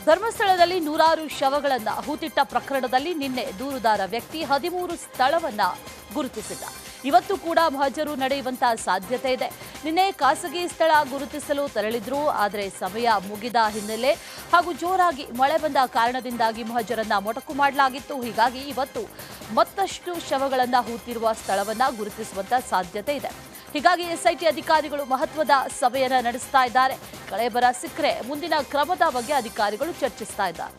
ಧರ್ಮಸ್ಥಳದಲ್ಲಿ ನೂರಾರು ಶವಗಳನ್ನು ಹೂತಿಟ್ಟ ಪ್ರಕರಣದಲ್ಲಿ ನಿನ್ನೆ ದೂರುದಾರ ವ್ಯಕ್ತಿ 13 ಸ್ಥಳವನ್ನು ಗುರುತಿಸಿದ್ದ. ಇವತ್ತು ಕೂಡ ಮಹಜರು ನಡೆಯುವಂತಹ ಸಾಧ್ಯತೆ ಇದೆ. ನಿನ್ನೆ ಖಾಸಗಿ ಸ್ಥಳ ಗುರುತಿಸಲು ತೆರಳಿದ್ರು, ಆದರೆ ಸಮಯ ಮುಗಿದ ಹಿನ್ನೆಲೆ ಹಾಗೂ ಜೋರಾಗಿ ಮಳೆ ಬಂದ ಕಾರಣದಿಂದಾಗಿ ಮಹಜರನ್ನ ಮೊಟಕು ಮಾಡಲಾಗಿತ್ತು. ಹೀಗಾಗಿ ಇವತ್ತು ಮತ್ತಷ್ಟು ಶವಗಳನ್ನು ಹೂತಿರುವ ಸ್ಥಳವನ್ನು ಗುರುತಿಸುವಂತ ಸಾಧ್ಯತೆ ಇದೆ. ಹೀಗಾಗಿ ಎಸ್ಐಟಿ ಅಧಿಕಾರಿಗಳು ಮಹತ್ವದ ಸಭೆಯನ್ನು ನಡೆಸ್ತಾ ಇದ್ದಾರೆ. ಕಳೇಬರ ಸಿಕ್ಕರೆ ಮುಂದಿನ ಕ್ರಮದ ಬಗ್ಗೆ ಅಧಿಕಾರಿಗಳು ಚರ್ಚಿಸ್ತಾ ಇದ್ದಾರೆ.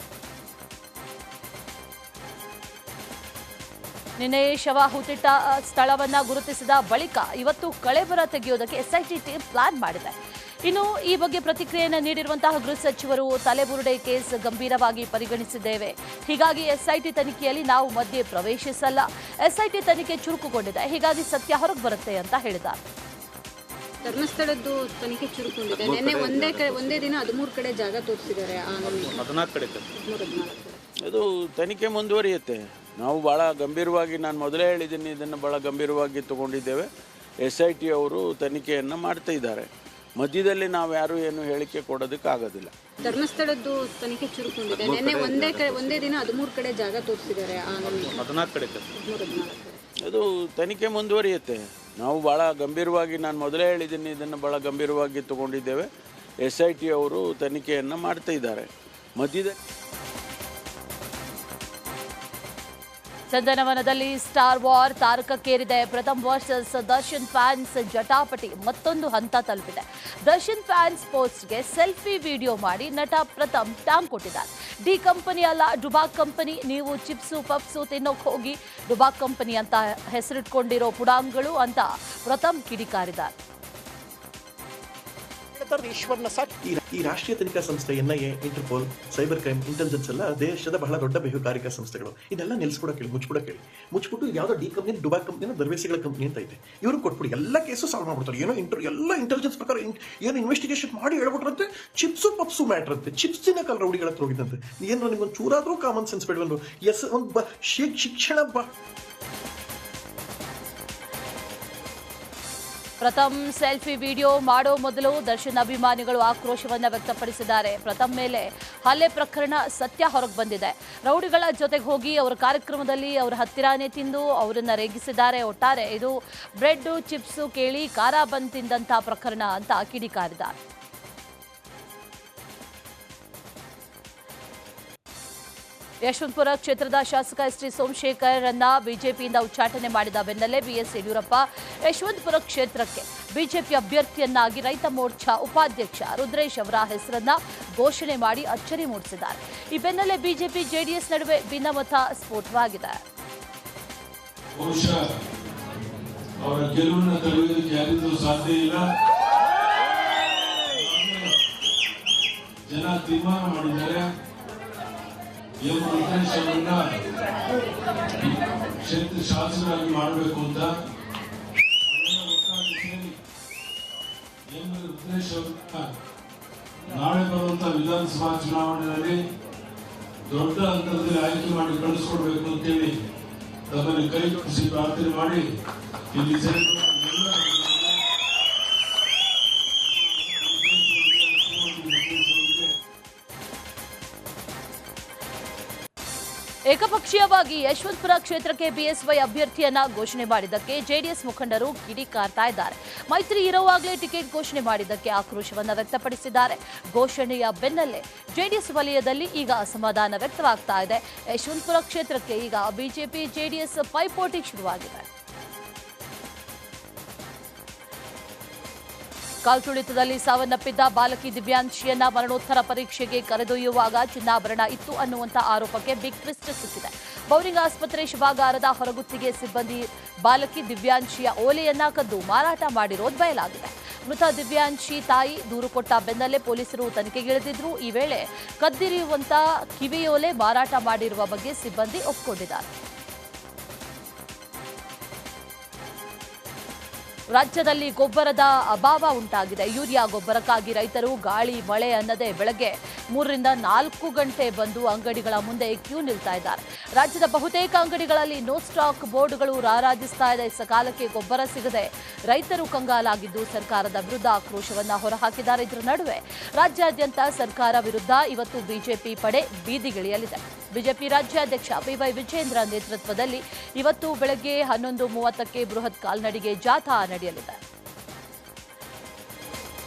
ನಿನ್ನೆ ಶವ ಹೂತಿಟ್ಟ ಸ್ಥಳವನ್ನ ಗುರುತಿಸಿದ ಬಳಿಕ ಇವತ್ತು ಕಳೇಬರ ತೆಗೆಯೋದಕ್ಕೆ ಎಸ್ಐಟಿ ಟೀಮ್ ಪ್ಲಾನ್ ಮಾಡಿದೆ. ಇನ್ನು ಈ ಬಗ್ಗೆ ಪ್ರತಿಕ್ರಿಯೆಯನ್ನು ನೀಡಿರುವಂತಹ ಗೃಹ ಸಚಿವರು, ತಲೆಬುರುಡೆ ಕೇಸ್ ಗಂಭೀರವಾಗಿ ಪರಿಗಣಿಸಿದ್ದೇವೆ. ಹೀಗಾಗಿ ಎಸ್ಐಟಿ ತನಿಖೆಯಲ್ಲಿ ನಾವು ಮಧ್ಯೆ ಪ್ರವೇಶಿಸಲ್ಲ. ಎಸ್ಐಟಿ ತನಿಖೆ ಚುರುಕುಗೊಂಡಿದೆ, ಹೀಗಾಗಿ ಸತ್ಯ ಹೊರಗೆ ಬರುತ್ತೆ ಅಂತ ಹೇಳಿದ್ದಾರೆ. ಧರ್ಮಸ್ಥಳದ್ದು ತನಿಖೆ ಚುರುಕುಗೊಂಡಿದೆ. ನಿನ್ನೆ ಒಂದೇ ದಿನ 13 ಕಡೆ ಜಾಗ ತೋರಿಸಿದ್ದಾರೆ. 14 ಕಡೆ ಅದು ತನಿಖೆ ಮುಂದುವರಿಯುತ್ತೆ. ನಾವು ಭಾಳ ಗಂಭೀರವಾಗಿ, ನಾನು ಮೊದಲೇ ಹೇಳಿದ್ದೀನಿ, ಇದನ್ನು ಭಾಳ ಗಂಭೀರವಾಗಿ ತಗೊಂಡಿದ್ದೇವೆ. SIT ಅವರು ತನಿಖೆಯನ್ನು ಮಾಡ್ತಾ ಇದ್ದಾರೆ. ಮಧ್ಯದಲ್ಲಿ ನಾವು ಯಾರು ಏನು ಹೇಳಿಕೆ ಕೊಡೋದಕ್ಕಾಗೋದಿಲ್ಲ. ಧರ್ಮಸ್ಥಳದ್ದು ತನಿಖೆ ಚುರುಕುಗೊಂಡಿದೆ. ನಿನ್ನೆ ಒಂದೇ ದಿನ 13 ಕಡೆ ಜಾಗ ತೋರಿಸಿದ್ದಾರೆ. 14 ಕಡೆ ಅದು ತನಿಖೆ ಮುಂದುವರಿಯುತ್ತೆ. ನಾವು ಭಾಳ ಗಂಭೀರವಾಗಿ, ನಾನು ಮೊದಲೇ ಹೇಳಿದ್ದೀನಿ, ಇದನ್ನು ಭಾಳ ಗಂಭೀರವಾಗಿ ತಗೊಂಡಿದ್ದೇವೆ. SIT ಅವರು ತನಿಖೆಯನ್ನು ಮಾಡ್ತಾ ಇದ್ದಾರೆ. ಮಧ್ಯದಲ್ಲಿ ಚಂದನವನದಲ್ಲಿ ಸ್ಟಾರ್ ವಾರ್ ತಾರಕಕ್ಕೇರಿದೆ. ಪ್ರಥಮ್ ವರ್ಸಸ್ ದರ್ಶನ್ ಫ್ಯಾನ್ಸ್ ಜಟಾಪಟಿ ಮತ್ತೊಂದು ಹಂತ ತಲುಪಿದೆ. ದರ್ಶನ್ ಫ್ಯಾನ್ಸ್ ಪೋಸ್ಟ್ಗೆ ಸೆಲ್ಫಿ ವಿಡಿಯೋ ಮಾಡಿ ನಟ ಪ್ರಥಮ್ ಟಾಂಗ್ ಕೊಟ್ಟಿದ್ದಾರೆ. ಡಿ ಕಂಪನಿ ಅಲ್ಲ, ಡುಬಾಕ್ ಕಂಪನಿ. ನೀವು ಚಿಪ್ಸು ಪಪ್ಸು ತಿನ್ನೋಕೆ ಹೋಗಿ ಡುಬಾಕ್ ಕಂಪನಿ ಅಂತ ಹೆಸರಿಟ್ಕೊಂಡಿರೋ ಪುಡಾಂಗ್ಗಳು ಅಂತ ಪ್ರಥಮ್ ಕಿಡಿಕಾರಿದ್ದಾರೆ. ಈಶ್ವರ್ನ ಈ ರಾಷ್ಟ್ರೀಯ ತನಿಖಾ ಸಂಸ್ಥೆ NIA, Interpol, cyber crime, intelligence ಎಲ್ಲ ದೇಶದ ಬಹಳ ದೊಡ್ಡ ಬಹುಕಾರಿಕಾ ಸಂಸ್ಥೆಗಳು. ಇದೆಲ್ಲ ನಿಲ್ಲಿಸ್ಬಿಡಕ್ಕೆ ಮುಚ್ಚಿಬಿಟ್ಟು ಯಾವ್ದೋ ಡಿ ಕಂಪ್ನಿ, ಡುಬಾಕ್ ಕಂಪ್ನಿನ ದರ್ವೇಸಿಗಳ ಕಂಪ್ನಿ ಅಂತ ಐತೆ, ಇವರು ಕೊಟ್ಬಿಡಿ ಎಲ್ಲ ಕೇಸು ಸಾಲ್ವ್ ಮಾಡ್ಬಿಡ್ತಾರೆ. ಏನೋ ಎಲ್ಲ ಇಂಟೆಲಿಜೆನ್ಸ್ ಪ್ರಕಾರ ಏನು ಇನ್ವೆಸ್ಟಿಗೇಷನ್ ಮಾಡಿ ಹೇಳ್ಬಿಟ್ರಂತೆ ಚಿಪ್ಸು ಪಪ್ಸು ಮ್ಯಾಟ್ರ್ ಅಂತೆ. ಚಿಪ್ಸಿನ ಕಲ್ ರೌಡಿಗಳ ಹತ್ರ ಹೋಗಿದ್ದಂತೆ. ಏನು ನಿಮ್ಗೊಂದು ಚೂರಾದ್ರೂ ಕಾಮನ್ ಸೆನ್ಸ್ ಬೇಡವಲ್ಲ? ಒಂದು ಶಿಕ್ಷಣ ಪ್ರಥಮ್ ಸೆಲ್ಫಿ ವಿಡಿಯೋ ಮಾಡೋ ಮೊದಲು ದರ್ಶನ್ ಅಭಿಮಾನಿಗಳು ಆಕ್ರೋಶವನ್ನ ವ್ಯಕ್ತಪಡಿಸಿದ್ದಾರೆ. ಪ್ರಥಮ್ ಮೇಲೆ ಹಲ್ಲೆ ಪ್ರಕರಣ ಸತ್ಯ ಹೊರಗೆ ಬಂದಿದೆ. ರೌಡಿಗಳ ಜೊತೆಗೆ ಹೋಗಿ ಅವರ ಕಾರ್ಯಕ್ರಮದಲ್ಲಿ ಅವರ ಹತ್ತಿರಾನೇ ತಿಂದು ಅವರನ್ನ ರೇಗಿಸಿದ್ದಾರೆ. ಒಟ್ಟಾರೆ ಇದು ಬ್ರೆಡ್ ಚಿಪ್ಸು ಕೇಳಿ ಖಾರ ಬಂದ್ ತಿಂದಂತ ಪ್ರಕರಣ ಅಂತ ಕಿಡಿಕಾರಿದ್ದಾರೆ. ಯಶವಂತಪುರ ಕ್ಷೇತ್ರದ ಶಾಸಕ ST ಸೋಮಶೇಖರ್ ಅನ್ನ ಬಿಜೆಪಿಯಿಂದ ಉಚ್ಚಾಟನೆ ಮಾಡಿದ ಬೆನ್ನಲ್ಲೇ BS ಯಡಿಯೂರಪ್ಪ ಯಶವಂತಪುರ ಕ್ಷೇತ್ರಕ್ಕೆ ಬಿಜೆಪಿ ಅಭ್ಯರ್ಥಿಯನ್ನಾಗಿ ರೈತ ಮೋರ್ಚಾ ಉಪಾಧ್ಯಕ್ಷ ರುದ್ರೇಶ್ ಅವರ ಹೆಸರನ್ನ ಘೋಷಣೆ ಮಾಡಿ ಅಚ್ಚರಿ ಮೂಡಿಸಿದ್ದಾರೆ. ಈ ಬೆನ್ನಲ್ಲೇ ಬಿಜೆಪಿ JDS ನಡುವೆ ಭಿನ್ನಮತ ಸ್ಫೋಟವಾಗಿದೆ. ಅವರ ಗೆಲುವನ್ನು ತಡೆಯುವುದಕ್ಕೆ ಯಾರಿಗೂ ಸಾಧ್ಯ ಇಲ್ಲ. ಜನ ತೀರ್ಮಾನ ಮಾಡಿದ್ದಾರೆ. ರುದ್ರೇಶ್ ಕ್ಷೇತ್ರ ಶಾಸಕರಾಗಿ ಮಾಡಬೇಕು ಅಂತ ರುದ್ರೇಶ್ ಅವರನ್ನ ನಾಳೆ ಬರುವಂತ ವಿಧಾನಸಭಾ ಚುನಾವಣೆಯಲ್ಲಿ ದೊಡ್ಡ ಅಂತರದಲ್ಲಿ ಆಯ್ಕೆ ಮಾಡಿ ಕಳಿಸ್ಕೊಡ್ಬೇಕು ಅಂತೇಳಿ ತಮ್ಮಲ್ಲಿ ಕೈ ಜೋಡಿಸಿ ಪ್ರಾರ್ಥನೆ ಮಾಡಿ ಇಲ್ಲಿ ಏಕಪಕ್ಷೀಯವಾಗಿ ಯಶವಂತಪುರ ಕ್ಷೇತ್ರಕ್ಕೆ BSY ಅಭ್ಯರ್ಥಿಯನ್ನ ಘೋಷಣೆ ಮಾಡಿದ್ದಕ್ಕೆ JDS ಮುಖಂಡರು ಕಿಡಿಕಾರ್ತಾ ಇದ್ದಾರೆ. ಮೈತ್ರಿ ಇರುವಾಗಲೇ ಟಿಕೆಟ್ ಘೋಷಣೆ ಮಾಡಿದ್ದಕ್ಕೆ ಆಕ್ರೋಶವನ್ನ ವ್ಯಕ್ತಪಡಿಸಿದ್ದಾರೆ. ಘೋಷಣೆಯ ಬೆನ್ನಲ್ಲೇ JDS ವಲಯದಲ್ಲಿ ಈಗ ಅಸಮಾಧಾನ ವ್ಯಕ್ತವಾಗ್ತಾ ಇದೆ. ಯಶವಂತಪುರ ಕ್ಷೇತ್ರಕ್ಕೆ ಈಗ ಬಿಜೆಪಿ JDS ಪೈಪೋಟಿ ಶುರುವಾಗಿದೆ. ಕಾಲ್ತುಳಿತದಲ್ಲಿ ಸಾವನ್ನಪ್ಪಿದ್ದ ಬಾಲಕಿ ದಿವ್ಯಾಂಶಿಯನ್ನ ಮರಣೋತ್ತರ ಪರೀಕ್ಷೆಗೆ ಕರೆದೊಯ್ಯುವಾಗ ಚಿನ್ನಾಭರಣ ಇತ್ತು ಅನ್ನುವಂಥ ಆರೋಪಕ್ಕೆ ಬಿಗ್ ಟ್ವಿಸ್ಟ್ ಸಿಕ್ಕಿದೆ. ಬೌರಿಂಗ್ ಆಸ್ಪತ್ರೆ ಶವಾಗಾರದ ಹೊರಗುತ್ತಿಗೆ ಸಿಬ್ಬಂದಿ ಬಾಲಕಿ ದಿವ್ಯಾಂಶಿಯ ಓಲೆಯನ್ನ ಕದ್ದು ಮಾರಾಟ ಮಾಡಿರೋದು ಬಯಲಾಗಿದೆ. ಮೃತ ದಿವ್ಯಾಂಶಿ ತಾಯಿ ದೂರು ಕೊಟ್ಟ ಬೆನ್ನಲ್ಲೇ ಪೊಲೀಸರು ತನಿಖೆಗಿಳಿದಿದ್ರು. ಈ ವೇಳೆ ಕದ್ದಿರಿಯುವಂತ ಕಿವಿಯೋಲೆ ಮಾರಾಟ ಮಾಡಿರುವ ಬಗ್ಗೆ ಸಿಬ್ಬಂದಿ ಒಪ್ಪಿಕೊಂಡಿದ್ದಾರೆ. ರಾಜ್ಯದಲ್ಲಿ ಗೊಬ್ಬರದ ಅಭಾವ ಉಂಟಾಗಿದೆ. ಯೂರಿಯಾ ಗೊಬ್ಬರಕ್ಕಾಗಿ ರೈತರು ಗಾಳಿ ಮಳೆ ಅನ್ನದೇ ಬೆಳಗ್ಗೆ 3ರಿಂದ 4 ಗಂಟೆ ಬಂದು ಅಂಗಡಿಗಳ ಮುಂದೆ ಕ್ಯೂ ನಿಲ್ತಾ ಇದ್ದಾರೆ. ರಾಜ್ಯದ ಬಹುತೇಕ ಅಂಗಡಿಗಳಲ್ಲಿ ನೋ ಸ್ಟಾಕ್ ಬೋರ್ಡ್ಗಳು ರಾರಾಜಿಸ್ತಾ ಇದೆ. ಸಕಾಲಕ್ಕೆ ಗೊಬ್ಬರ ಸಿಗದೆ ರೈತರು ಕಂಗಾಲಾಗಿದ್ದು ಸರ್ಕಾರದ ವಿರುದ್ಧ ಆಕ್ರೋಶವನ್ನ ಹೊರಹಾಕಿದ್ದಾರೆ. ಇದರ ನಡುವೆ ರಾಜ್ಯಾದ್ಯಂತ ಸರ್ಕಾರ ವಿರುದ್ಧ ಇವತ್ತು ಬಿಜೆಪಿ ಪಡೆ ಬೀದಿಗಿಳಿಯಲಿದೆ. ಬಿಜೆಪಿ ರಾಜ್ಯಾಧ್ಯಕ್ಷ ಬಿವೈ ವಿಜೇಂದ್ರ ನೇತೃತ್ವದಲ್ಲಿ ಇವತ್ತು ಬೆಳಗ್ಗೆ 11:30ಕ್ಕೆ ಬೃಹತ್ ಕಾಲ್ನಡಿಗೆ ಜಾಥಾ ನಡೆಯಲಿದೆ.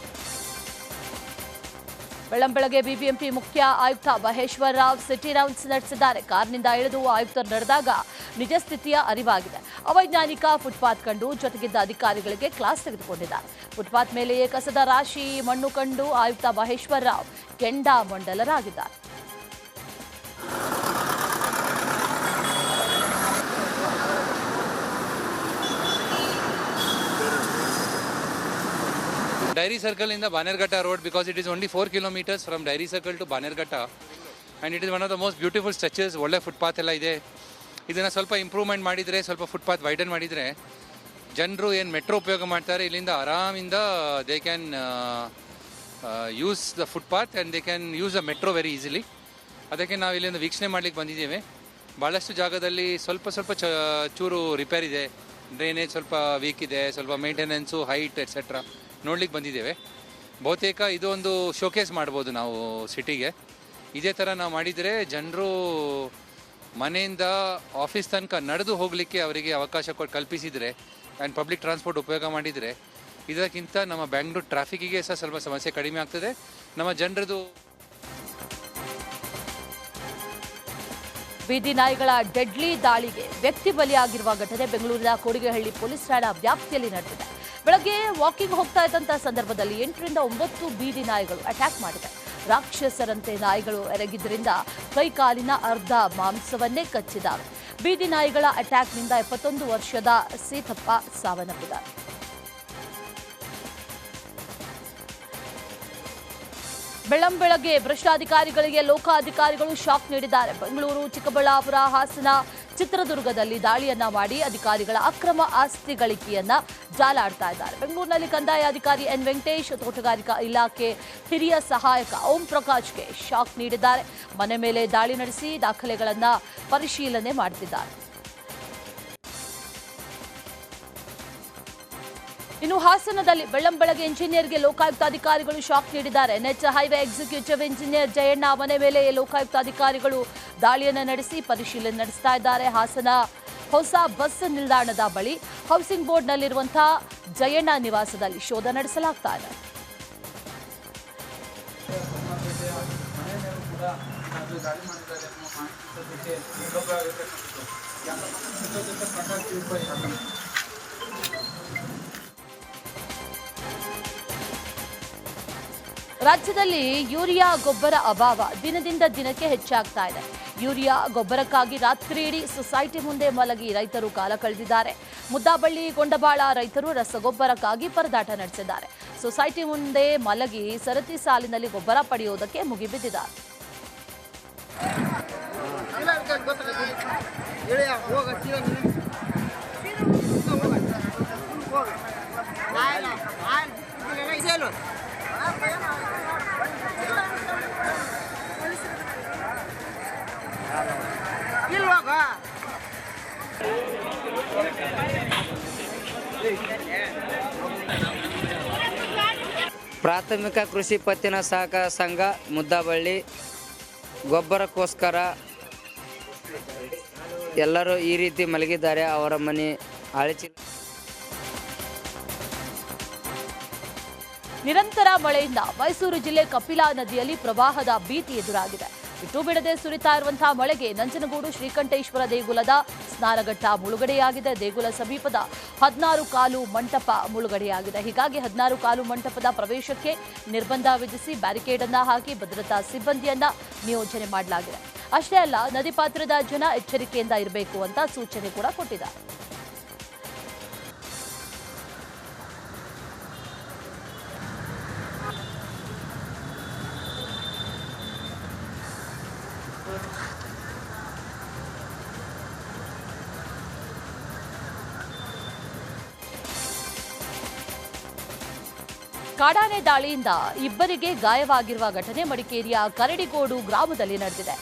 ಬೆಳ್ಳಂಬೆಳಗ್ಗೆ ಬಿಬಿಎಂಪಿ ಮುಖ್ಯ ಆಯುಕ್ತ ಮಹೇಶ್ವರ ರಾವ್ ಸಿಟಿ ರೌಂಡ್ಸ್ ನಡೆಸಿದ್ದಾರೆ. ಕಾರ್ನಿಂದ ಇಳಿದು ಆಯುಕ್ತರು ನಡೆದಾಗ ನಿಜ ಸ್ಥಿತಿಯ ಅರಿವಾಗಿದೆ. ಅವೈಜ್ಞಾನಿಕ ಫುಟ್ಪಾತ್ ಕಂಡು ಜೊತೆಗಿದ್ದ ಅಧಿಕಾರಿಗಳಿಗೆ ಕ್ಲಾಸ್ ತೆಗೆದುಕೊಂಡಿದ್ದಾರೆ. ಫುಟ್ಪಾತ್ ಮೇಲೆಯೇ ಕಸದ ರಾಶಿ, ಮಣ್ಣು ಕಂಡು ಆಯುಕ್ತ ಮಹೇಶ್ವರ ರಾವ್ ಕೆಂಡಾಮಂಡಲರಾಗಿದ್ದಾರೆ. Dairy Circle in the Banerghatta road, because it is only 4 kilometers from Dairy Circle to Banerghatta, and it is one of the most beautiful stretches. ಒಳ್ಳೆ ಫುಟ್ಪಾತ್ ಎಲ್ಲ ಇದೆ. ಇದನ್ನು ಸ್ವಲ್ಪ ಇಂಪ್ರೂವ್ಮೆಂಟ್ ಮಾಡಿದರೆ, ಸ್ವಲ್ಪ ಫುಟ್ಪಾತ್ ವೈಡನ್ ಮಾಡಿದರೆ, ಜನರು ಏನು ಮೆಟ್ರೋ ಉಪಯೋಗ ಮಾಡ್ತಾರೆ ಇಲ್ಲಿಂದ ಆರಾಮಿಂದ they can use the footpath and they can use the metro very easily. ಅದಕ್ಕೆ ನಾವು ಇಲ್ಲಿಂದ ವೀಕ್ಷಣೆ ಮಾಡಲಿಕ್ಕೆ ಬಂದಿದ್ದೇವೆ. ಭಾಳಷ್ಟು ಜಾಗದಲ್ಲಿ ಸ್ವಲ್ಪ ಚೂರು ರಿಪೇರ್ ಇದೆ, ಡ್ರೈನೇಜ್ ಸ್ವಲ್ಪ ವೀಕ್ ಇದೆ, ಸ್ವಲ್ಪ ಮೇಂಟೆನೆನ್ಸು, ಹೈಟ್ ಎಟ್ಸೆಟ್ರಾ ನೋಡ್ಲಿಕ್ಕೆ ಬಂದಿದ್ದೇವೆ. ಬಹುತೇಕ ಇದು ಒಂದು ಶೋಕೇಸ್ ಮಾಡ್ಬೋದು ನಾವು ಸಿಟಿಗೆ. ಇದೇ ಥರ ನಾವು ಮಾಡಿದರೆ ಜನರು ಮನೆಯಿಂದ ಆಫೀಸ್ ತನಕ ನಡೆದು ಹೋಗಲಿಕ್ಕೆ ಅವರಿಗೆ ಅವಕಾಶ ಕಲ್ಪಿಸಿದರೆ ಆ್ಯಂಡ್ ಪಬ್ಲಿಕ್ ಟ್ರಾನ್ಸ್ಪೋರ್ಟ್ ಉಪಯೋಗ ಮಾಡಿದರೆ, ಇದಕ್ಕಿಂತ ನಮ್ಮ ಬ್ಯಾಂಗ್ಳೂರು ಟ್ರಾಫಿಕ್ಕಿಗೆ ಸಹ ಸ್ವಲ್ಪ ಸಮಸ್ಯೆ ಕಡಿಮೆ ಆಗ್ತದೆ. ನಮ್ಮ ಜನರದು ಬೀದಿ ನಾಯಿಗಳ ಡೆಡ್ಲಿ ದಾಳಿಗೆ ವ್ಯಕ್ತಿ ಬಲಿಯಾಗಿರುವ ಘಟನೆ ಬೆಂಗಳೂರಿನ ಕೋಡಿಗೆಹಳ್ಳಿ ಪೊಲೀಸ್ ಠಾಣಾ ವ್ಯಾಪ್ತಿಯಲ್ಲಿ ನಡೆದಿದೆ. ಬೆಳಗ್ಗೆ ವಾಕಿಂಗ್ ಹೋಗ್ತಾ ಇದ್ದಂಥ ಸಂದರ್ಭದಲ್ಲಿ 8ರಿಂದ 9 ಬೀದಿ ನಾಯಿಗಳು ಅಟ್ಯಾಕ್ ಮಾಡಿದೆ. ರಾಕ್ಷಸರಂತೆ ನಾಯಿಗಳು ಎರಗಿದ್ದರಿಂದ ಕೈಕಾಲಿನ ಅರ್ಧ ಮಾಂಸವನ್ನೇ ಕಚ್ಚಿದ್ದಾರೆ. ಬೀದಿ ನಾಯಿಗಳ ಅಟ್ಯಾಕ್ನಿಂದ 71 ವರ್ಷದ ಸೀತಪ್ಪ ಸಾವನ್ನಪ್ಪಿದ್ದಾರೆ. ಬೆಳ್ಳಂಬೆಳಗ್ಗೆ ಭ್ರಷ್ಟಾಧಿಕಾರಿಗಳಿಗೆ ಲೋಕಾಧಿಕಾರಿಗಳು ಶಾಕ್ ನೀಡಿದ್ದಾರೆ. ಬೆಂಗಳೂರು, ಚಿಕ್ಕಬಳ್ಳಾಪುರ, ಹಾಸನ, ಚಿತ್ರದುರ್ಗದಲ್ಲಿ ದಾಳಿಯನ್ನ ಮಾಡಿ ಅಧಿಕಾರಿಗಳ ಅಕ್ರಮ ಆಸ್ತಿ ಗಳಿಕೆಯನ್ನ ಜಾಲಾಡ್ತಾ ಇದ್ದಾರೆ. ಬೆಂಗಳೂರಿನಲ್ಲಿ ಕಂದಾಯ ಅಧಿಕಾರಿ ಎನ್ ವೆಂಕಟೇಶ್, ತೋಟಗಾರಿಕಾ ಇಲಾಖೆ ಹಿರಿಯ ಸಹಾಯಕ ಓಂ ಪ್ರಕಾಶ್ಗೆ ಶಾಕ್ ನೀಡಿದ್ದಾರೆ. ಮನೆ ಮೇಲೆ ದಾಳಿ ನಡೆಸಿ ದಾಖಲೆಗಳನ್ನ ಪರಿಶೀಲನೆ ಮಾಡುತ್ತಿದ್ದಾರೆ. ಇನ್ನು ಹಾಸನದಲ್ಲಿ ಬೆಳ್ಳಂಬೆಳಗ್ಗೆ ಇಂಜಿನಿಯರ್ಗೆ ಲೋಕಾಯುಕ್ತ ಅಧಿಕಾರಿಗಳು ಶಾಕ್ ನೀಡಿದ್ದಾರೆ. NH highway executive engineer Jayanna ಮನೆ ಮೇಲೆ ಲೋಕಾಯುಕ್ತ ಅಧಿಕಾರಿಗಳು ದಾಳಿಯನ್ನು ನಡೆಸಿ ಪರಿಶೀಲನೆ ನಡೆಸ್ತಾ ಇದ್ದಾರೆ. ಹಾಸನ ಹೊಸ ಬಸ್ ನಿಲ್ದಾಣದ ಬಳಿ ಹೌಸಿಂಗ್ ಬೋರ್ಡ್ನಲ್ಲಿರುವಂತಹ ಜಯಣ್ಣ ನಿವಾಸದಲ್ಲಿ ಶೋಧ ನಡೆಸಲಾಗ್ತಾ ಇದೆ. ರಾಜ್ಯದಲ್ಲಿ ಯೂರಿಯಾ ಗೊಬ್ಬರ ಅಭಾವ ದಿನದಿಂದ ದಿನಕ್ಕೆ ಹೆಚ್ಚಾಗ್ತಾ ಇದೆ. ಯೂರಿಯಾ ಗೊಬ್ಬರಕ್ಕಾಗಿ ರಾತ್ರಿಯಿಡೀ ಸೊಸೈಟಿ ಮುಂದೆ ಮಲಗಿ ರೈತರು ಕಾಲ ಕಳೆದಿದ್ದಾರೆ. ಮುದ್ದಾಬಳ್ಳಿ, ಗೊಂಡಬಾಳ ರೈತರು ರಸಗೊಬ್ಬರಕ್ಕಾಗಿ ಪರದಾಟ ನಡೆಸಿದ್ದಾರೆ. ಸೊಸೈಟಿ ಮುಂದೆ ಮಲಗಿ ಸರತಿ ಸಾಲಿನಲ್ಲಿ ಗೊಬ್ಬರ ಪಡೆಯುವುದಕ್ಕೆ ಮುಗಿಬಿದ್ದಿದ್ದಾರೆ. ಪ್ರಾಥಮಿಕ ಕೃಷಿ ಪತ್ತಿನ ಸಹಕಾರ ಸಂಘ ಮುದ್ದಾಬಳ್ಳಿ ಗೊಬ್ಬರಕ್ಕೋಸ್ಕರ ಎಲ್ಲರೂ ಈ ರೀತಿ ಮಲಗಿದ್ದಾರೆ. ಅವರ ಮನೆ ಆಳಿಚಿ. ನಿರಂತರ ಮಳೆಯಿಂದ ಮೈಸೂರು ಜಿಲ್ಲೆ ಕಪಿಲಾ ನದಿಯಲ್ಲಿ ಪ್ರವಾಹದ ಭೀತಿ ಎದುರಾಗಿದೆ. ಬಿಟ್ಟು ಬಿಡದೆ ಸುರಿತಾ ಇರುವಂತಹ ಮಳೆಗೆ ನಂಜನಗೂಡು ಶ್ರೀಕಂಠೇಶ್ವರ ದೇಗುಲದ ಸ್ನಾನಘಟ್ಟ ಮುಳುಗಡೆಯಾಗಿದೆ. ದೇಗುಲ ಸಮೀಪದ 16 ಕಾಲು ಮಂಟಪ ಮುಳುಗಡೆಯಾಗಿದೆ. ಹೀಗಾಗಿ 16 ಕಾಲು ಮಂಟಪದ ಪ್ರವೇಶಕ್ಕೆ ನಿರ್ಬಂಧ ವಿಧಿಸಿ ಬ್ಯಾರಿಕೇಡ್ ಅನ್ನ ಹಾಕಿ ಭದ್ರತಾ ಸಿಬ್ಬಂದಿಯನ್ನ ನಿಯೋಜನೆ ಮಾಡಲಾಗಿದೆ. ಅಷ್ಟೇ ಅಲ್ಲ, ನದಿ ಪಾತ್ರದ ಜನ ಎಚ್ಚರಿಕೆಯಿಂದ ಇರಬೇಕು ಅಂತ ಸೂಚನೆ ಕೂಡ ಕೊಟ್ಟಿದ್ದಾರೆ. ಕಾಡಾನೆ ದಾಳಿಯಿಂದ ಇಬ್ಬರಿಗೆ ಗಾಯವಾಗಿರುವ ಘಟನೆ ಮಡಿಕೇರಿಯ ಕರಡಿಗೋಡು ಗ್ರಾಮದಲ್ಲಿ ನಡೆದಿದೆ.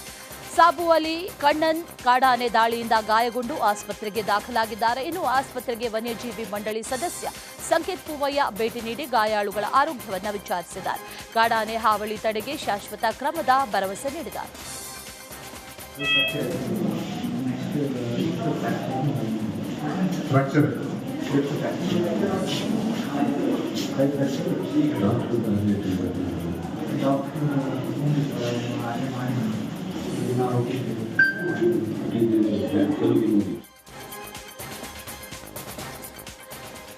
ಸಾಬು ಅಲಿ ಕಣ್ಣನ್ ಕಾಡಾನೆ ದಾಳಿಯಿಂದ ಗಾಯಗೊಂಡು ಆಸ್ಪತ್ರೆಗೆ ದಾಖಲಾಗಿದ್ದಾರೆ. ಇನ್ನು ಆಸ್ಪತ್ರೆಗೆ ವನ್ಯಜೀವಿ ಮಂಡಳಿ ಸದಸ್ಯ ಸಂಕೇತ್ ಪೂವಯ್ಯ ಭೇಟಿ ನೀಡಿ ಗಾಯಾಳುಗಳ ಆರೋಗ್ಯವನ್ನು ವಿಚಾರಿಸಿದ್ದಾರೆ. ಕಾಡಾನೆ ಹಾವಳಿ ತಡೆಗೆ ಶಾಶ್ವತ ಕ್ರಮದ ಭರವಸೆ ನೀಡಿದ್ದಾರೆ.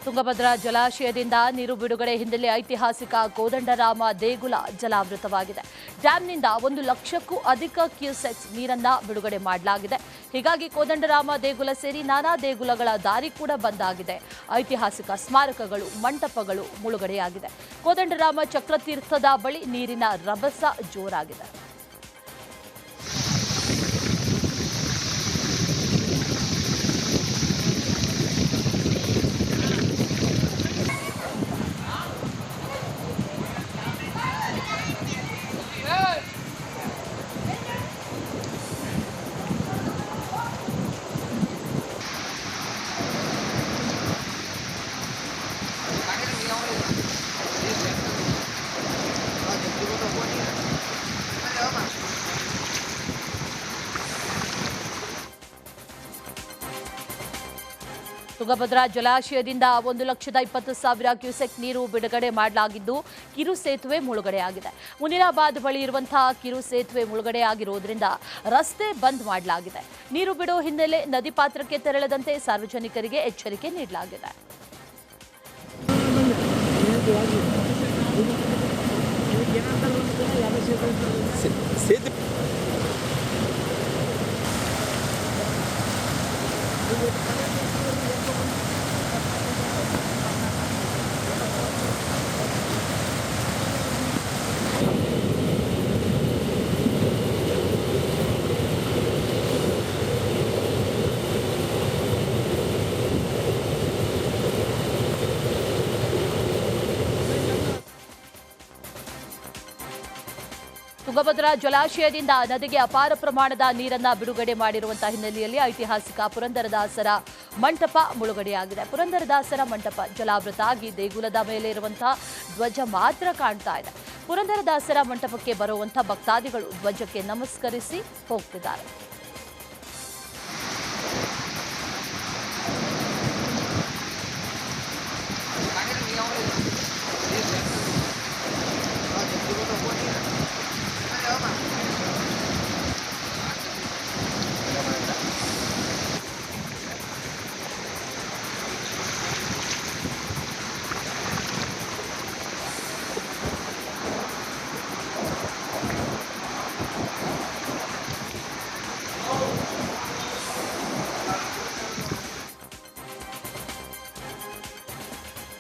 ತುಂಗಭದ್ರಾ ಜಲಾಶಯದಿಂದ ನೀರು ಬಿಡುಗಡೆ ಹಿನ್ನೆಲೆ ಐತಿಹಾಸಿಕ ಕೋದಂಡರಾಮ ದೇಗುಲ ಜಲಾವೃತವಾಗಿದೆ. ಡ್ಯಾಂನಿಂದ 1 ಲಕ್ಷಕ್ಕೂ ಅಧಿಕ ಕ್ಯೂಸೆಕ್ಸ್ ನೀರನ್ನ ಬಿಡುಗಡೆ ಮಾಡಲಾಗಿದೆ. ಹೀಗಾಗಿ ಕೋದಂಡರಾಮ ದೇಗುಲ ಸೇರಿ ನಾನಾ ದೇಗುಲಗಳ ದಾರಿ ಕೂಡ ಬಂದಾಗಿದೆ. ಐತಿಹಾಸಿಕ ಸ್ಮಾರಕಗಳು, ಮಂಟಪಗಳು ಮುಳುಗಡೆಯಾಗಿದೆ. ಕೋದಂಡರಾಮ ಚಕ್ರತೀರ್ಥದ ಬಳಿ ನೀರಿನ ರಭಸ ಜೋರಾಗಿದೆ. ತುಂಗಭದ್ರಾ ಜಲಾಶಯದಿಂದ 1,20,000 ಕ್ಯೂಸೆಕ್ ನೀರು ಬಿಡುಗಡೆ ಮಾಡಲಾಗಿದ್ದು ಕಿರು ಸೇತುವೆ ಮುಳುಗಡೆಯಾಗಿದೆ. ಮುನಿರಾಬಾದ್ ಬಳಿ ಇರುವಂತಹ ಕಿರು ಸೇತುವೆ ಮುಳುಗಡೆಯಾಗಿರುವುದರಿಂದ ರಸ್ತೆ ಬಂದ್ ಮಾಡಲಾಗಿದೆ. ನೀರು ಬಿಡೋ ಹಿನ್ನೆಲೆ ನದಿ ಪಾತ್ರಕ್ಕೆ ತೆರಳದಂತೆ ಸಾರ್ವಜನಿಕರಿಗೆ ಎಚ್ಚರಿಕೆ ನೀಡಲಾಗಿದೆ. ತುಂಗಭದ್ರಾ ಜಲಾಶಯದಿಂದ ನದಿಗೆ ಅಪಾರ ಪ್ರಮಾಣದ ನೀರನ್ನ ಬಿಡುಗಡೆ ಮಾಡಿರುವಂತಹ ಹಿನ್ನೆಲೆಯಲ್ಲಿ ಐತಿಹಾಸಿಕ ಪುರಂದರದಾಸರ ಮಂಟಪ ಮುಳುಗಡೆಯಾಗಿದೆ. ಪುರಂದರದಾಸರ ಮಂಟಪ ಜಲಾವೃತ ಆಗಿ ದೇಗುಲದ ಮೇಲೆ ಇರುವಂತಹ ಧ್ವಜ ಮಾತ್ರ ಕಾಣ್ತಾ ಇದೆ. ಪುರಂದರದಾಸರ ಮಂಟಪಕ್ಕೆ ಬರುವಂತಹ ಭಕ್ತಾದಿಗಳು ಧ್ವಜಕ್ಕೆ ನಮಸ್ಕರಿಸಿ ಹೋಗ್ತಿದ್ದಾರೆ.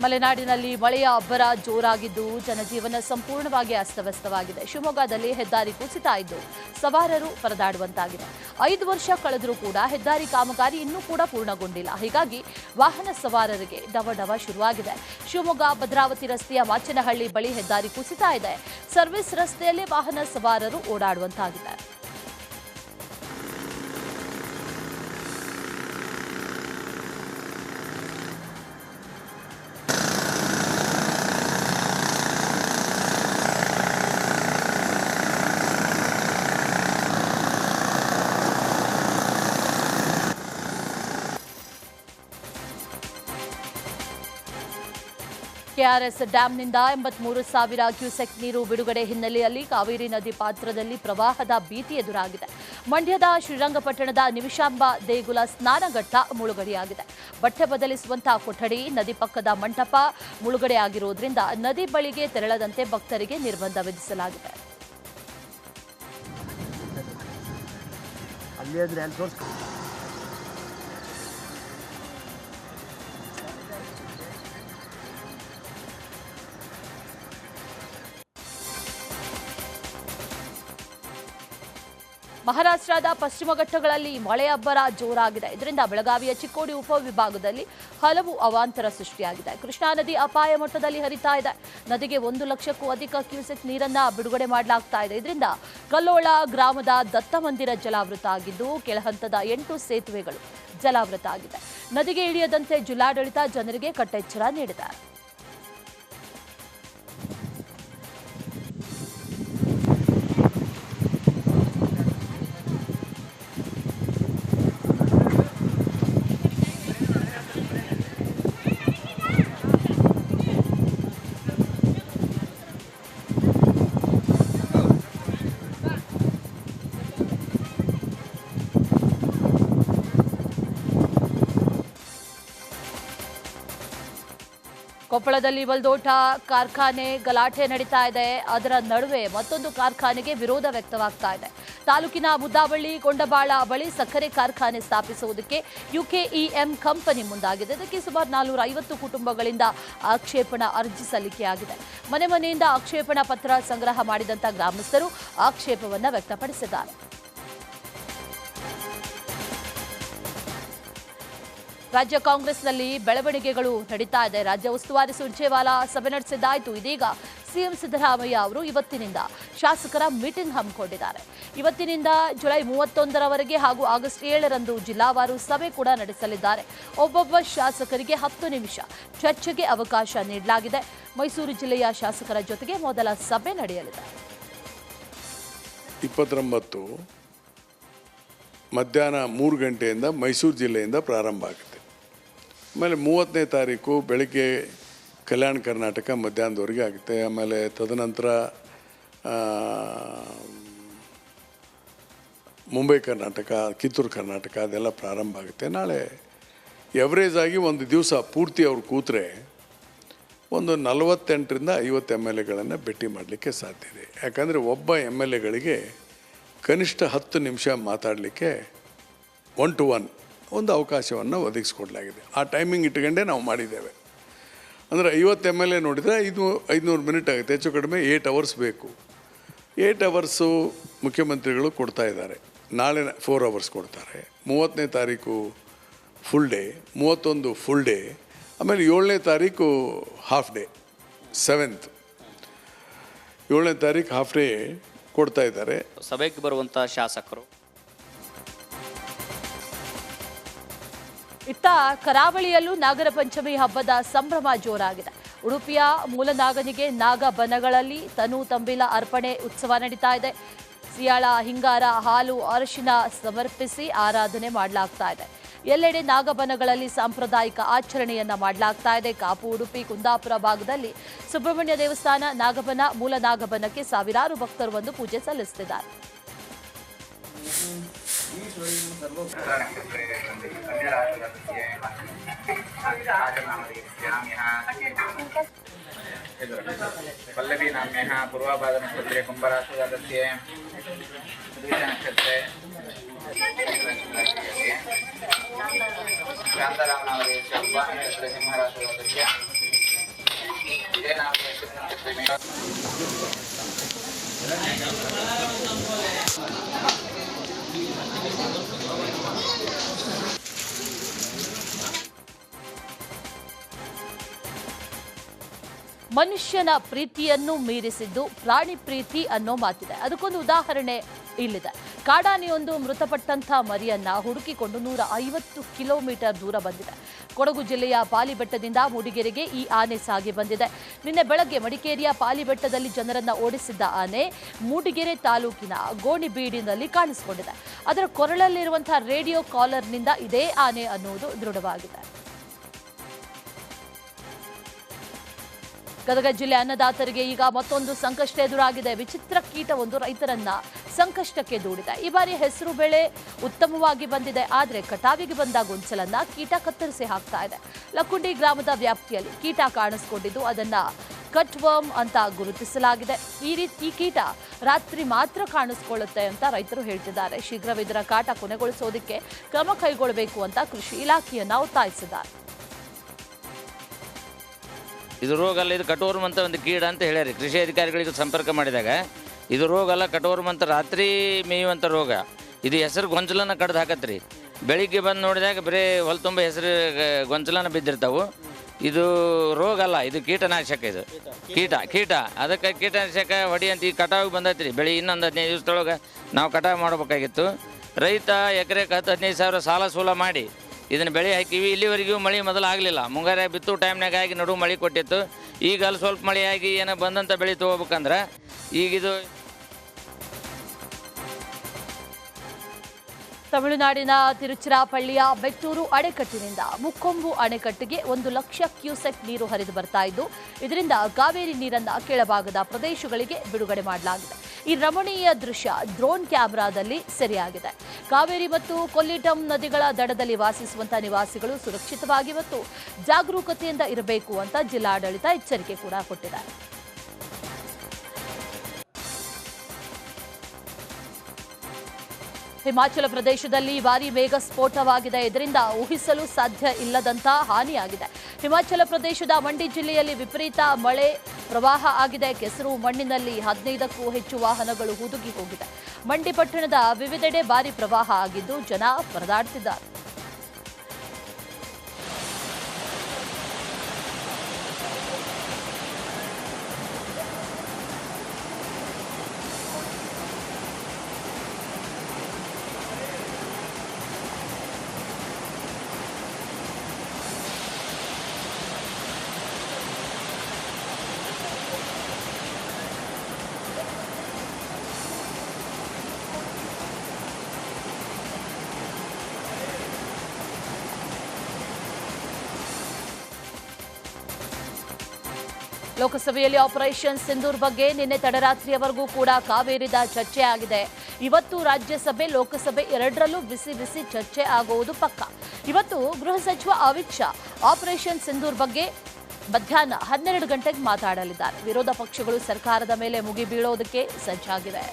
ಮಲೆನಾಡಿನಲ್ಲಿ ಮಳೆಯ ಅಬ್ಬರ ಜೋರಾಗಿದ್ದು ಜನಜೀವನ ಸಂಪೂರ್ಣವಾಗಿ ಅಸ್ತವ್ಯಸ್ತವಾಗಿದೆ. ಶಿವಮೊಗ್ಗದಲ್ಲಿ ಹೆದ್ದಾರಿ ಕುಸಿತ ಇದ್ದು ಸವಾರರು ಪರದಾಡುವಂತಾಗಿದೆ. 5 ವರ್ಷ ಕಳೆದರೂ ಕೂಡ ಹೆದ್ದಾರಿ ಕಾಮಗಾರಿ ಇನ್ನೂ ಕೂಡ ಪೂರ್ಣಗೊಂಡಿಲ್ಲ. ಹೀಗಾಗಿ ವಾಹನ ಸವಾರರಿಗೆ ಡವಡವ ಶುರುವಾಗಿದೆ. ಶಿವಮೊಗ್ಗ ಭದ್ರಾವತಿ ರಸ್ತೆಯ ಮಾಚನಹಳ್ಳಿ ಬಳಿ ಹೆದ್ದಾರಿ ಕುಸಿತ ಇದೆ. ಸರ್ವಿಸ್ ರಸ್ತೆಯಲ್ಲಿ ವಾಹನ ಸವಾರರು ಓಡಾಡುವಂತಾಗಿದೆ. ಕೆಆರ್ಎಸ್ ಡ್ಯಾಂನಿಂದ 83,000 ಕ್ಯೂಸೆಕ್ ನೀರು ಬಿಡುಗಡೆ ಹಿನ್ನೆಲೆಯಲ್ಲಿ ಕಾವೇರಿ ನದಿ ಪಾತ್ರದಲ್ಲಿ ಪ್ರವಾಹದ ಭೀತಿ ಎದುರಾಗಿದೆ. ಮಂಡ್ಯದ ಶ್ರೀರಂಗಪಟ್ಟಣದ ನಿಮಿಷಾಂಬ ದೇಗುಲ ಸ್ನಾನಘಟ್ಟ ಮುಳುಗಡೆಯಾಗಿದೆ. ಬಟ್ಟೆ ಬದಲಿಸುವಂತಹ ಕೊಠಡಿ, ನದಿ ಪಕ್ಕದ ಮಂಟಪ ಮುಳುಗಡೆಯಾಗಿರುವುದರಿಂದ ನದಿ ಬಳಿಗೆ ತೆರಳದಂತೆ ಭಕ್ತರಿಗೆ ನಿರ್ಬಂಧ ವಿಧಿಸಲಾಗಿದೆ. ಮಹಾರಾಷ್ಟ್ರದ ಪಶ್ಚಿಮ ಘಟ್ಟಗಳಲ್ಲಿ ಮಳೆ ಅಬ್ಬರ ಜೋರಾಗಿದೆ. ಇದರಿಂದ ಬೆಳಗಾವಿಯ ಚಿಕ್ಕೋಡಿ ಉಪವಿಭಾಗದಲ್ಲಿ ಹಲವು ಅವಾಂತರ ಸೃಷ್ಟಿಯಾಗಿದೆ. ಕೃಷ್ಣಾ ನದಿ ಅಪಾಯ ಮಟ್ಟದಲ್ಲಿ ಹರಿತಾ ಇದೆ. ನದಿಗೆ 1 ಲಕ್ಷಕ್ಕೂ ಅಧಿಕ ಕ್ಯೂಸೆಕ್ ನೀರನ್ನ ಬಿಡುಗಡೆ ಮಾಡಲಾಗ್ತಾ ಇದೆ. ಇದರಿಂದ ಕಲ್ಲೋಳ ಗ್ರಾಮದ ದತ್ತ ಮಂದಿರ ಜಲಾವೃತ ಆಗಿದ್ದು, ಕೆಳಹಂತದ 8 ಸೇತುವೆಗಳು ಜಲಾವೃತ ಆಗಿದೆ. ನದಿಗೆ ಇಳಿಯದಂತೆ ಜಿಲ್ಲಾಡಳಿತ ಜನರಿಗೆ ಕಟ್ಟೆಚ್ಚರ ನೀಡಿದೆ. ಕೊಪ್ಪಳದಲ್ಲಿ ಬಲ್ದೋಟ ಕಾರ್ಖಾನೆ ಗಲಾಟೆ ನಡೀತಾ ಇದೆ. ಅದರ ನಡುವೆ ಮತ್ತೊಂದು ಕಾರ್ಖಾನೆಗೆ ವಿರೋಧ ವ್ಯಕ್ತವಾಗ್ತಾ ಇದೆ. ತಾಲೂಕಿನ ಮುದ್ದಾಬಳ್ಳಿ ಕೊಂಡಬಾಳ ಬಳಿ ಸಕ್ಕರೆ ಕಾರ್ಖಾನೆ ಸ್ಥಾಪಿಸುವುದಕ್ಕೆ ಯುಕೆಇಎಂ ಕಂಪನಿ ಮುಂದಾಗಿದೆ. ಇದಕ್ಕೆ ಸುಮಾರು 450 ಕುಟುಂಬಗಳಿಂದ ಆಕ್ಷೇಪಣಾ ಅರ್ಜಿ ಸಲ್ಲಿಕೆಯಾಗಿದೆ. ಮನೆ ಮನೆಯಿಂದ ಆಕ್ಷೇಪಣಾ ಪತ್ರ ಸಂಗ್ರಹ ಮಾಡಿದಂಥ ಗ್ರಾಮಸ್ಥರು ಆಕ್ಷೇಪವನ್ನು ವ್ಯಕ್ತಪಡಿಸಿದ್ದಾರೆ. ರಾಜ್ಯ ಕಾಂಗ್ರೆಸ್ನಲ್ಲಿ ಬೆಳವಣಿಗೆಗಳು ನಡೀತಾ ಇದೆ. ರಾಜ್ಯ ಉಸ್ತುವಾರಿ ಸುರ್ಜೇವಾಲಾ ಸಭೆ ನಡೆಸಿದ್ದಾಯಿತು. ಇದೀಗ ಸಿಎಂ ಸಿದ್ದರಾಮಯ್ಯ ಅವರು ಇವತ್ತಿನಿಂದ ಶಾಸಕರ ಮೀಟಿಂಗ್ ಹಮ್ಮಿಕೊಂಡಿದ್ದಾರೆ. ಇವತ್ತಿನಿಂದ ಜುಲೈ 31ರವರೆಗೆ ಹಾಗೂ ಆಗಸ್ಟ್ 7ರಂದು ಜಿಲ್ಲಾವಾರು ಸಭೆ ಕೂಡ ನಡೆಸಲಿದ್ದಾರೆ. ಒಬ್ಬೊಬ್ಬ ಶಾಸಕರಿಗೆ 10 ನಿಮಿಷ ಚರ್ಚೆಗೆ ಅವಕಾಶ ನೀಡಲಾಗಿದೆ. ಮೈಸೂರು ಜಿಲ್ಲೆಯ ಶಾಸಕರ ಜೊತೆಗೆ ಮೊದಲ ಸಭೆ ನಡೆಯಲಿದೆ. 29 ಮಧ್ಯಾಹ್ನ 3 ಗಂಟೆಯಿಂದ ಮೈಸೂರು ಜಿಲ್ಲೆಯಿಂದ ಪ್ರಾರಂಭ ಆಗುತ್ತೆ. ಆಮೇಲೆ 30ನೇ ತಾರೀಕು ಬೆಳಗ್ಗೆ ಕಲ್ಯಾಣ ಕರ್ನಾಟಕ ಮಧ್ಯಾಹ್ನದವರೆಗೆ ಆಗುತ್ತೆ. ಆಮೇಲೆ ತದನಂತರ ಮುಂಬೈ ಕರ್ನಾಟಕ, ಕಿತ್ತೂರು ಕರ್ನಾಟಕ ಅದೆಲ್ಲ ಪ್ರಾರಂಭ ಆಗುತ್ತೆ. ನಾಳೆ ಎವರೇಜ್ ಆಗಿ ಒಂದು ದಿವಸ ಪೂರ್ತಿ ಅವ್ರು ಕೂತ್ರೆ ಒಂದು 48ರಿಂದ 50 MLAಗಳನ್ನು ಭೇಟಿ ಮಾಡಲಿಕ್ಕೆ ಸಾಧ್ಯ ಇದೆ. ಯಾಕಂದರೆ ಒಬ್ಬ MLAಗಳಿಗೆ ಕನಿಷ್ಠ 10 ನಿಮಿಷ ಮಾತಾಡಲಿಕ್ಕೆ 1 to 1 ಒಂದು ಅವಕಾಶವನ್ನು ಒದಗಿಸ್ಕೊಡ್ಲಾಗಿದೆ. ಆ ಟೈಮಿಂಗ್ ಇಟ್ಕೊಂಡೇ ನಾವು ಮಾಡಿದ್ದೇವೆ. ಅಂದರೆ 50 MLA ನೋಡಿದರೆ 500 ಮಿನಿಟ್ ಆಗುತ್ತೆ. ಹೆಚ್ಚು ಕಡಿಮೆ 8 ಅವರ್ಸ್ ಬೇಕು. 8 ಅವರ್ಸು ಮುಖ್ಯಮಂತ್ರಿಗಳು ಕೊಡ್ತಾ ಇದ್ದಾರೆ. ನಾಳೆ 4 ಅವರ್ಸ್ ಕೊಡ್ತಾರೆ. 30ನೇ ತಾರೀಕು ಫುಲ್ ಡೇ, 31 ಫುಲ್ ಡೇ, ಆಮೇಲೆ 7ನೇ ತಾರೀಕು ಹಾಫ್ ಡೇ, 7th 7ನೇ ತಾರೀಕು ಹಾಫ್ ಡೇ ಕೊಡ್ತಾ ಇದ್ದಾರೆ. ಸಭೆಗೆ ಬರುವಂಥ ಶಾಸಕರು ಇತ್ತ ಕರಾವಳಿಯಲ್ಲೂ ನಾಗರ ಪಂಚಮಿ ಹಬ್ಬದ ಸಂಭ್ರಮ ಜೋರಾಗಿದೆ. ಉಡುಪಿಯ ಮೂಲನಾಗನಿಗೆ ನಾಗಬನಗಳಲ್ಲಿ ತನು ತಂಬಿಲ ಅರ್ಪಣೆ ಉತ್ಸವ ನಡೀತಾ ಇದೆ. ಸಿಯಾಳ, ಹಿಂಗಾರ, ಹಾಲು, ಅರಿಶಿನ ಸಮರ್ಪಿಸಿ ಆರಾಧನೆ ಮಾಡಲಾಗ್ತಾ ಇದೆ. ಎಲ್ಲೆಡೆ ನಾಗಬನಗಳಲ್ಲಿ ಸಾಂಪ್ರದಾಯಿಕ ಆಚರಣೆಯನ್ನ ಮಾಡಲಾಗ್ತಾ ಇದೆ. ಕಾಪು, ಉಡುಪಿ, ಕುಂದಾಪುರ ಭಾಗದಲ್ಲಿ ಸುಬ್ರಹ್ಮಣ್ಯ ದೇವಸ್ಥಾನ ನಾಗಬನ, ಮೂಲ ನಾಗಬನಕ್ಕೆ ಸಾವಿರಾರು ಭಕ್ತರು ಬಂದು ಪೂಜೆ ಸಲ್ಲಿಸುತ್ತಿದ್ದಾರೆ. पल्लवी नाम्यः पूर्वाभाद नक्षत्रे कुंभराशिजातस्य नक्षत्रे शान्तरामनामदेशस्य नक्षत्रे सिंहराशिजातस्य इदे नामदेशस्य ಮನುಷ್ಯನ ಪ್ರೀತಿಯನ್ನು ಮೀರಿಸಿದ್ದು ಪ್ರಾಣಿ ಪ್ರೀತಿ ಅನ್ನೋ ಮಾತಿದೆ. ಅದಕ್ಕೊಂದು ಉದಾಹರಣೆ ಇಲ್ಲಿದೆ. ಕಾಡಾನೆಯೊಂದು ಮೃತಪಟ್ಟಂಥ ಮರಿಯನ್ನ ಹುಡುಕಿಕೊಂಡು 150 ಕಿಲೋಮೀಟರ್ ದೂರ ಬಂದಿದೆ. ಕೊಡಗು ಜಿಲ್ಲೆಯ ಪಾಲಿಬೆಟ್ಟದಿಂದ ಮೂಡಿಗೆರೆಗೆ ಈ ಆನೆ ಸಾಗಿ ಬಂದಿದೆ. ನಿನ್ನೆ ಬೆಳಗ್ಗೆ ಮಡಿಕೇರಿಯ ಪಾಲಿಬೆಟ್ಟದಲ್ಲಿ ಜನರನ್ನ ಓಡಿಸಿದ್ದ ಆನೆ ಮೂಡಿಗೆರೆ ತಾಲೂಕಿನ ಗೋಣಿಬೀಡಿನಲ್ಲಿ ಕಾಣಿಸಿಕೊಂಡಿದೆ. ಅದರ ಕೊರಳಲ್ಲಿರುವಂತಹ ರೇಡಿಯೋ ಕಾಲರ್ನಿಂದ ಇದೇ ಆನೆ ಅನ್ನುವುದು ದೃಢವಾಗಿದೆ. ಗದಗ ಜಿಲ್ಲೆ ಅನ್ನದಾತರಿಗೆ ಈಗ ಮತ್ತೊಂದು ಸಂಕಷ್ಟ ಎದುರಾಗಿದೆ. ವಿಚಿತ್ರ ಕೀಟವೊಂದು ರೈತರನ್ನ ಸಂಕಷ್ಟಕ್ಕೆ ದೂಡಿದೆ. ಈ ಬಾರಿ ಹೆಸರು ಬೆಳೆ ಉತ್ತಮವಾಗಿ ಬಂದಿದೆ. ಆದರೆ ಕಟಾವಿಗೆ ಬಂದ ಗೊಂಚಲನ್ನ ಕೀಟ ಕತ್ತರಿಸಿ ಹಾಕ್ತಾ ಇದೆ. ಲಕ್ಕುಂಡಿ ಗ್ರಾಮದ ವ್ಯಾಪ್ತಿಯಲ್ಲಿ ಕೀಟ ಕಾಣಿಸಿಕೊಂಡಿದ್ದು ಅದನ್ನ ಕಟ್ ವರ್ಮ್ ಅಂತ ಗುರುತಿಸಲಾಗಿದೆ. ಈ ಕೀಟ ರಾತ್ರಿ ಮಾತ್ರ ಕಾಣಿಸಿಕೊಳ್ಳುತ್ತೆ ಅಂತ ರೈತರು ಹೇಳ್ತಿದ್ದಾರೆ. ಶೀಘ್ರವೇ ಇದರ ಕಾಟ ಕೊನೆಗೊಳಿಸೋದಕ್ಕೆ ಕ್ರಮ ಕೈಗೊಳ್ಳಬೇಕು ಅಂತ ಕೃಷಿ ಇಲಾಖೆಯನ್ನ ಒತ್ತಾಯಿಸಿದ್ದಾರೆ. ಇದು ರೋಗ ಅಲ್ಲ, ಇದು ಕಟೋರ್ಮ್ ಅಂತ ಒಂದು ಕೀಡ ಅಂತ ಹೇಳ್ಯಾರಿ. ಕೃಷಿ ಅಧಿಕಾರಿಗಳಿಗೆ ಸಂಪರ್ಕ ಮಾಡಿದಾಗ ಇದು ರೋಗ ಅಲ್ಲ, ಕಟೋರ್ಮ್ ಅಂತ ರಾತ್ರಿ ಮೇಯುವಂಥ ರೋಗ. ಇದು ಹೆಸರು ಗೊಂಚಲನ್ನ ಕಡ್ದು ಹಾಕತ್ರಿ. ಬೆಳಿಗ್ಗೆ ಬಂದು ನೋಡಿದಾಗ ಬರೀ ಹೊಲ ತುಂಬ ಹೆಸರು ಗೊಂಚಲನ್ನ ಬಿದ್ದಿರ್ತಾವೆ. ಇದು ರೋಗ ಅಲ್ಲ, ಇದು ಕೀಟನಾಶಕ. ಇದು ಕೀಟ ಅದಕ್ಕೆ ಕೀಟನಾಶಕ ಹೊಡಿಯಂತ ಈ ಕಟಾವಿಗೆ ಬಂದೈತ್ರಿ. ಬೆಳೆ ಇನ್ನೊಂದು 15 ದಿವಸದೊಳಗೆ ನಾವು ಕಟಾವು ಮಾಡಬೇಕಾಗಿತ್ತು. ರೈತ ಎಕರೆಗೆ 10-15 ಸಾವಿರ ಸಾಲ ಸೂಲ ಮಾಡಿ ಇದನ್ನು ಬೆಳೆ ಹಾಕಿವಿ. ಇಲ್ಲಿವರೆಗೂ ಮಳೆ ಮೊದಲು ಆಗಲಿಲ್ಲ. ಮುಂಗಾರು ಬಿತ್ತು ಟೈಮ್ನಾಗ ಆಗಿ ನಡುವು ಮಳೆ ಕೊಟ್ಟಿತ್ತು. ಈಗ ಅಲ್ಲಿ ಸ್ವಲ್ಪ ಮಳೆ ಆಗಿ ಏನೋ ಬಂದಂಥ ಬೆಳೆ ತೊಗೋಬೇಕಂದ್ರೆ ಈಗಿದು ತಮಿಳುನಾಡಿನ ತಿರುಚಿರಾಪಳ್ಳಿಯ ಬೆಟ್ಟೂರು ಅಣೆಕಟ್ಟಿನಿಂದ ಮುಕ್ಕೊಂಬು ಅಣೆಕಟ್ಟಿಗೆ 1 ಲಕ್ಷ ಕ್ಯೂಸೆಕ್ ನೀರು ಹರಿದು ಬರ್ತಾ ಇದ್ದು, ಇದರಿಂದ ಕಾವೇರಿ ನೀರನ್ನು ಕೆಳಭಾಗದ ಪ್ರದೇಶಗಳಿಗೆ ಬಿಡುಗಡೆ ಮಾಡಲಾಗಿದೆ. ಈ ರಮಣೀಯ ದೃಶ್ಯ ಡ್ರೋನ್ ಕ್ಯಾಮೆರಾದಲ್ಲಿ ಸೆರೆಯಾಗಿದೆ. ಕಾವೇರಿ ಮತ್ತು ಕೊಲ್ಲಿಟಂ ನದಿಗಳ ದಡದಲ್ಲಿ ವಾಸಿಸುವಂತಹ ನಿವಾಸಿಗಳು ಸುರಕ್ಷಿತವಾಗಿ ಮತ್ತು ಜಾಗರೂಕತೆಯಿಂದ ಇರಬೇಕು ಅಂತ ಜಿಲ್ಲಾಡಳಿತ ಎಚ್ಚರಿಕೆ ಕೂಡ ಕೊಟ್ಟಿದೆ. ಹಿಮಾಚಲ ಪ್ರದೇಶದಲ್ಲಿ ಭಾರೀ ಮೇಘ ಸ್ಫೋಟವಾಗಿದೆ. ಇದರಿಂದ ಊಹಿಸಲು ಸಾಧ್ಯ ಇಲ್ಲದಂತ ಹಾನಿಯಾಗಿದೆ. ಹಿಮಾಚಲ ಪ್ರದೇಶದ ಮಂಡಿ ಜಿಲ್ಲೆಯಲ್ಲಿ ವಿಪರೀತ ಮಳೆ ಪ್ರವಾಹ ಆಗಿದೆ. ಕೆಸರು ಮಣ್ಣಿನಲ್ಲಿ 15ಕ್ಕೂ ಹೆಚ್ಚು ವಾಹನಗಳು ಹುದುಗಿ ಹೋಗಿದೆ. ಮಂಡಿ ಪಟ್ಟಣದ ವಿವಿಧೆಡೆ ಭಾರೀ ಪ್ರವಾಹ ಆಗಿದ್ದು ಜನ ಪರದಾಡ್ತಿದ್ದಾರೆ. ಲೋಕಸಭೆಯಲ್ಲಿ ಆಪರೇಷನ್ ಸಿಂಧೂರ್ ಬಗ್ಗೆ ನಿನ್ನೆ ತಡರಾತ್ರಿಯವರೆಗೂ ಕೂಡ ಕಾವೇರಿದ ಚರ್ಚೆ ಆಗಿದೆ. ಇವತ್ತು ರಾಜ್ಯಸಭೆ ಲೋಕಸಭೆ ಎರಡರಲ್ಲೂ ಬಿಸಿ ಬಿಸಿ ಚರ್ಚೆ ಆಗುವುದು ಪಕ್ಕ. ಇವತ್ತು ಗೃಹ ಸಚಿವ ಅಮಿತ್ ಶಾ ಆಪರೇಷನ್ ಸಿಂಧೂರ್ ಬಗ್ಗೆ ಮಧ್ಯಾಹ್ನ 12 ಗಂಟೆಗೆ ಮಾತಾಡಲಿದ್ದಾರೆ. ವಿರೋಧ ಪಕ್ಷಗಳು ಸರ್ಕಾರದ ಮೇಲೆ ಮುಗಿ ಬೀಳೋದಕ್ಕೆ ಸಜ್ಜಾಗಿವೆ.